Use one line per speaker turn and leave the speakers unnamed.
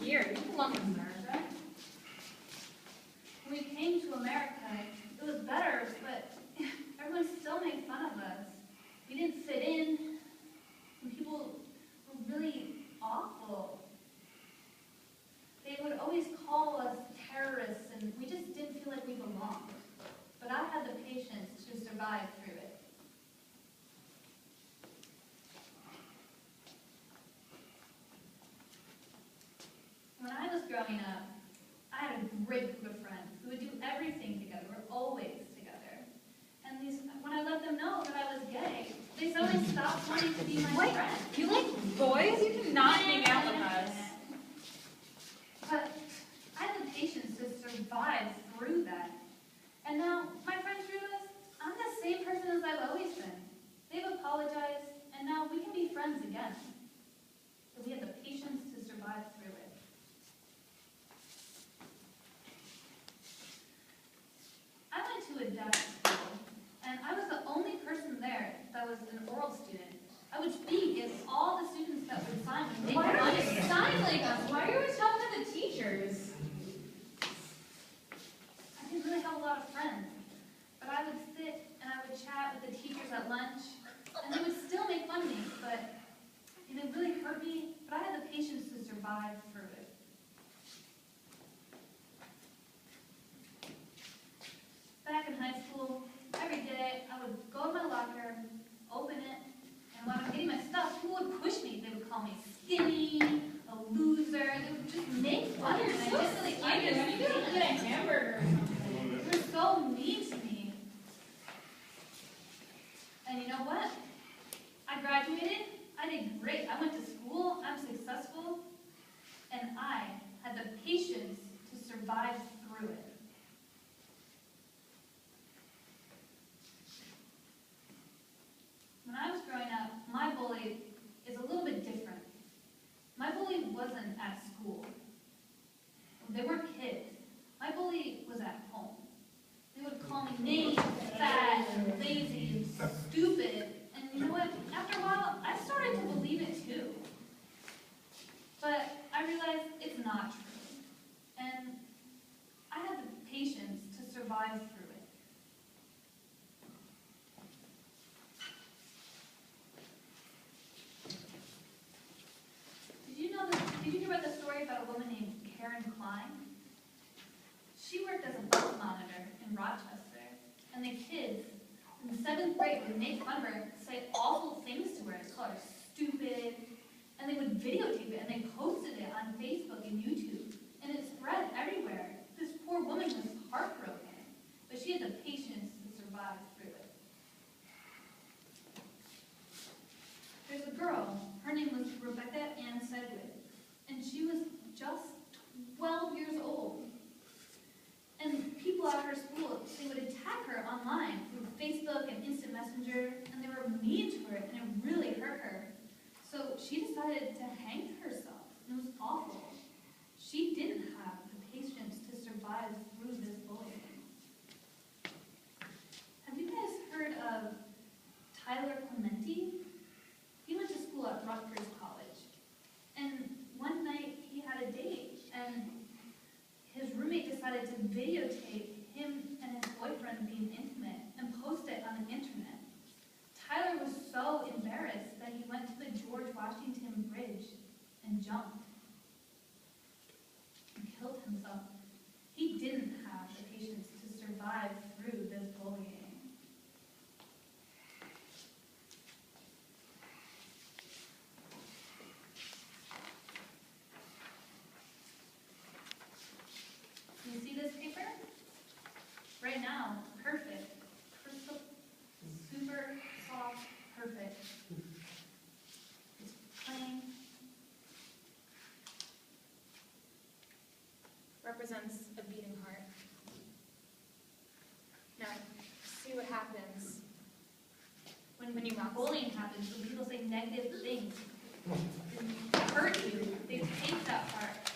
here. You don't belong in America.
When we came to America, it was better, but everyone still made fun of us. We didn't fit in, and people were really awful. They would always call us terrorists, and we just didn't feel like we belonged. But I had the patience to survive through it. When I was growing up, I had a great group of friends who would do everything together. We were always together. And when I let them know that I was gay, they suddenly stopped wanting to be my friend.
You like boys? You cannot hang out with us.
But I had the patience to survive through that. And now, my friends realize I'm the same person as I've always been. They've apologized, and now we can be friends again. But we had the patience to survive through it. I went to a deaf school, and I was the only person there that was an oral student. I would speak as all the students that would sign would make
Why are you
fun of me.
signing like us? Why are you always talking to the teachers?
I didn't really have a lot of friends, but I would sit and I would chat with the teachers at lunch, and they would still make fun of me, but it really hurt me, but I had the patience to survive through it. Back in high school, every day I would go to my locker, open it, and when I'm getting my stuff, people would push me. They would call me skinny, a loser. They would just make fun of me. I didn't really understand.
You could get a hamburger or something.
They were so mean to me. And you know what? I graduated. I did great. I went to school. I'm successful. And I had the patience to survive through it. When I was growing up, my bully is a little bit different. My bully wasn't at school. They weren't kids. My bully was at home. They would call me names, fat, and lazy, and stupid. And you know what? After a while, I started to believe it too. But I realized it's not true. And I had the patience to survive through it. Did you hear about the story about a woman named Karen Klein? She worked as a bus monitor in Rochester, and the kids in the 7th grade would make fun of her, say awful things to her, call her stupid, and they would videotape it, and they posted it on Facebook and YouTube, and it spread everywhere. This poor woman was heartbroken, but she had the patience to survive through it. There's a girl, her name was Rebecca Ann Sedgwick, and she was just 12 years old. And people at her school, they would attack her online through Facebook and Instant Messenger, and they were mean to her, and it really hurt her. So she decided to hang herself, and it was awful. She didn't have the patience to survive through this bullying. Have you guys heard of Tyler Clementi? He went to school at Rutgers College, and one night he had a date, and his roommate decided to videotape him and his boyfriend being intimate and post it on the internet. Tyler was so embarrassed that he went to the George Washington Bridge and jumped and killed himself. He didn't have the patience to survive through this bullying. You see this paper? Right now, perfect. Crystal, super soft, perfect. It's plain.
Represents a beating heart. Now, see what happens when you rock.
Bullying happens, when people say negative things, they hurt you, they take that part.